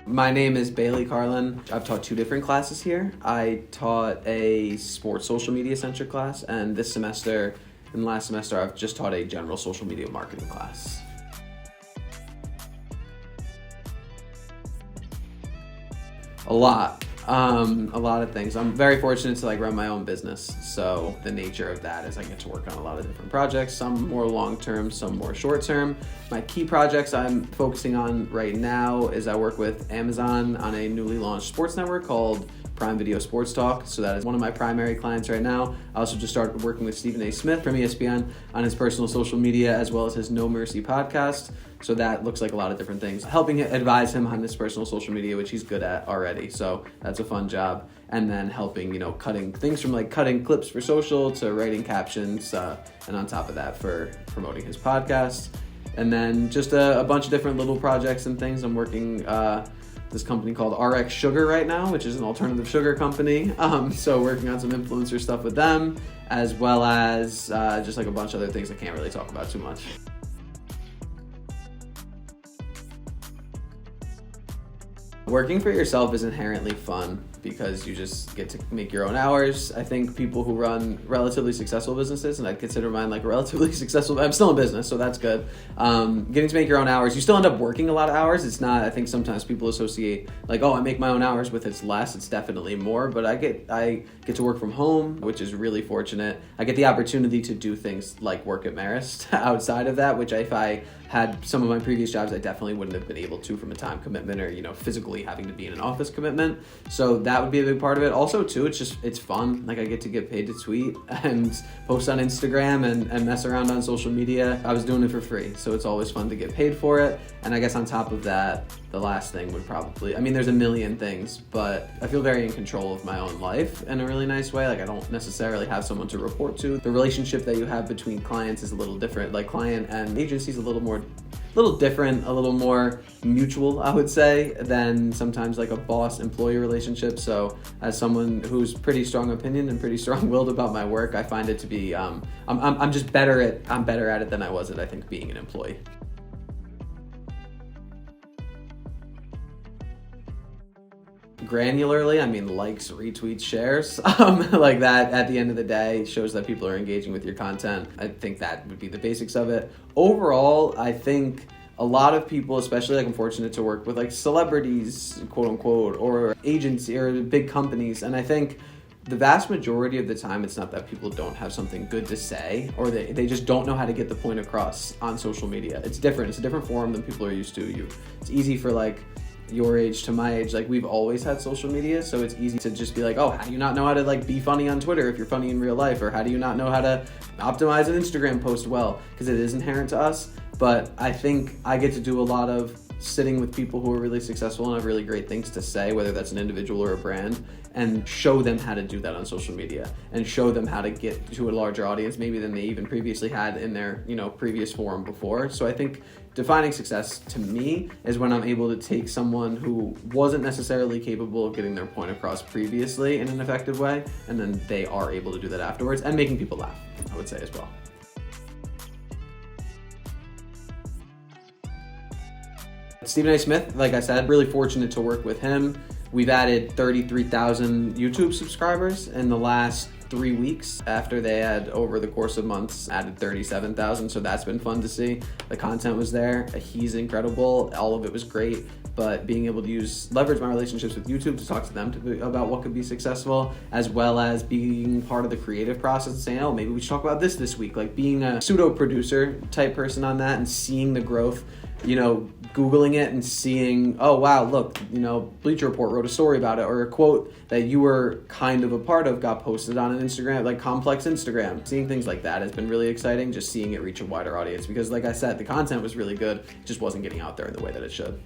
My name is Bailey Carlin. I've taught 2 different classes here. I taught a sports social media centric class, and this semester and last semester I've just taught a general social media marketing class. A lot of things. I'm very fortunate to run my own business. So the nature of that is I get to work on a lot of different projects, some more long-term, some more short-term. My key projects I'm focusing on right now is I work with Amazon on a newly launched sports network called Prime Video Sports Talk. So that is one of my primary clients right now. I also just started working with Stephen A. Smith from ESPN on his personal social media as well as his No Mercy podcast. So that looks like a lot of different things. Helping advise him on his personal social media, which he's good at already. So that's a fun job. And then helping, cutting things from cutting clips for social to writing captions. And on top of that for promoting his podcast. And then just a bunch of different little projects and things. I'm working this company called RX Sugar right now, which is an alternative sugar company. So working on some influencer stuff with them, as well as just a bunch of other things I can't really talk about too much. Working for yourself is inherently fun because you just get to make your own hours. I think people who run relatively successful businesses, and I'd consider mine relatively successful, I'm still in business, so that's good. Getting to make your own hours, you still end up working a lot of hours. It's not, I think sometimes people associate I make my own hours with it's less. It's definitely more, but I get to work from home, which is really fortunate. I get the opportunity to do things like work at Marist outside of that, which if I had some of my previous jobs, I definitely wouldn't have been able to from a time commitment or, physically having to be in an office commitment. So that would be a big part of it. Also, too, it's fun. I get to get paid to tweet and post on Instagram and mess around on social media. I was doing it for free, so it's always fun to get paid for it. And I guess on top of that, the last thing would probably, there's a million things, but I feel very in control of my own life in a really nice way. I don't necessarily have someone to report to. The relationship that you have between clients is a little different. Client and agency is a little different, a little more mutual, I would say, than sometimes a boss-employee relationship. So as someone who's pretty strong opinion and pretty strong-willed about my work, I find it to be, I'm better at it than I was at, I think, being an employee. Granularly, likes, retweets, shares, that at the end of the day shows that people are engaging with your content. I think that would be the basics of it. Overall, I think a lot of people, especially I'm fortunate to work with celebrities, quote unquote, or agency or big companies. And I think the vast majority of the time, it's not that people don't have something good to say or they just don't know how to get the point across on social media. It's different. It's a different forum than people are used to. It's easy for your age to my age, we've always had social media, so it's easy to just be how do you not know how to be funny on Twitter if you're funny in real life, or how do you not know how to optimize an Instagram post well, because it is inherent to us. But I think I get to do a lot of sitting with people who are really successful and have really great things to say, whether that's an individual or a brand, and show them how to do that on social media and show them how to get to a larger audience maybe than they even previously had in their previous forum before. So I think defining success to me is when I'm able to take someone who wasn't necessarily capable of getting their point across previously in an effective way, and then they are able to do that afterwards and making people laugh, I would say as well. Stephen A. Smith, like I said, really fortunate to work with him. We've added 33,000 YouTube subscribers in the last 3 weeks after they had, over the course of months, added 37,000. So that's been fun to see. The content was there. He's incredible. All of it was great. But being able to leverage my relationships with YouTube to talk to them about what could be successful, as well as being part of the creative process and saying, maybe we should talk about this week. Being a pseudo producer type person on that and seeing the growth, Googling it and seeing, oh wow, look, Bleacher Report wrote a story about it, or a quote that you were kind of a part of got posted on an Instagram, Complex Instagram. Seeing things like that has been really exciting, just seeing it reach a wider audience, because like I said, the content was really good, it just wasn't getting out there in the way that it should.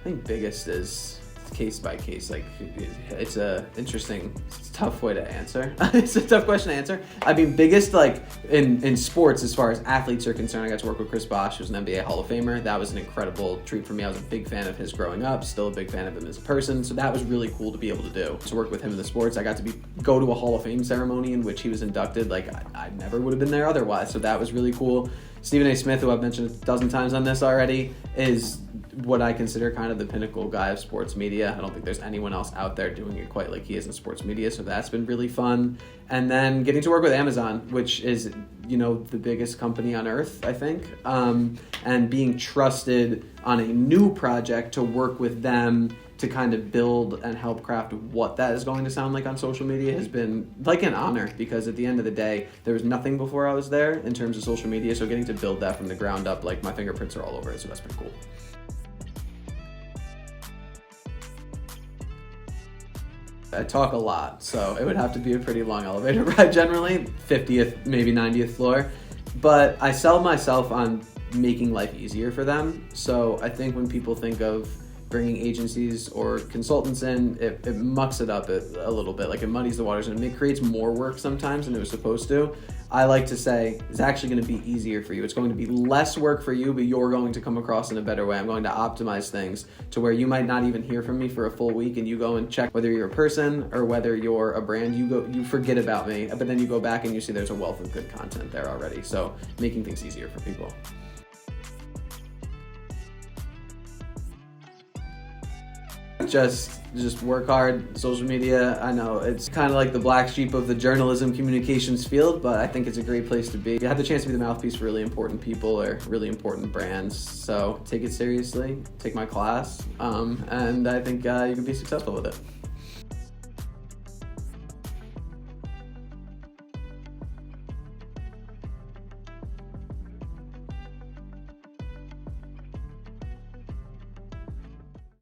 I think biggest is case by case. Like, it's it's a tough way to answer. It's a tough question to answer. I mean, biggest, like, in sports, as far as athletes are concerned, I got to work with Chris Bosh, who's an NBA Hall of Famer. That was an incredible treat for me. I was a big fan of his growing up, still a big fan of him as a person. So that was really cool to be able to do. To work with him in the sports, I got to go to a Hall of Fame ceremony in which he was inducted. Like, I never would have been there otherwise. So that was really cool. Stephen A. Smith, who I've mentioned a dozen times on this already, is what I consider kind of the pinnacle guy of sports media. I don't think there's anyone else out there doing it quite like he is in sports media, so that's been really fun. And then getting to work with Amazon, which is, the biggest company on earth, I think, and being trusted on a new project to work with them to kind of build and help craft what that is going to sound like on social media has been like an honor, because at the end of the day, there was nothing before I was there in terms of social media, so getting to build that from the ground up, like, my fingerprints are all over it, so that's been cool. I talk a lot, so it would have to be a pretty long elevator ride generally, 50th, maybe 90th floor. But I sell myself on making life easier for them. So I think when people think of bringing agencies or consultants in, it mucks it up a little bit. Like, it muddies the waters and it creates more work sometimes than it was supposed to. I like to say it's actually going to be easier for you. It's going to be less work for you, but you're going to come across in a better way. I'm going to optimize things to where you might not even hear from me for a full week, and you go and check whether you're a person or whether you're a brand. You forget about me, but then you go back and you see there's a wealth of good content there already. So making things easier for people. Just work hard. Social media, I know it's kind of like the black sheep of the journalism communications field, but I think it's a great place to be. You have the chance to be the mouthpiece for really important people or really important brands, so take it seriously, take my class, and I think you can be successful with it.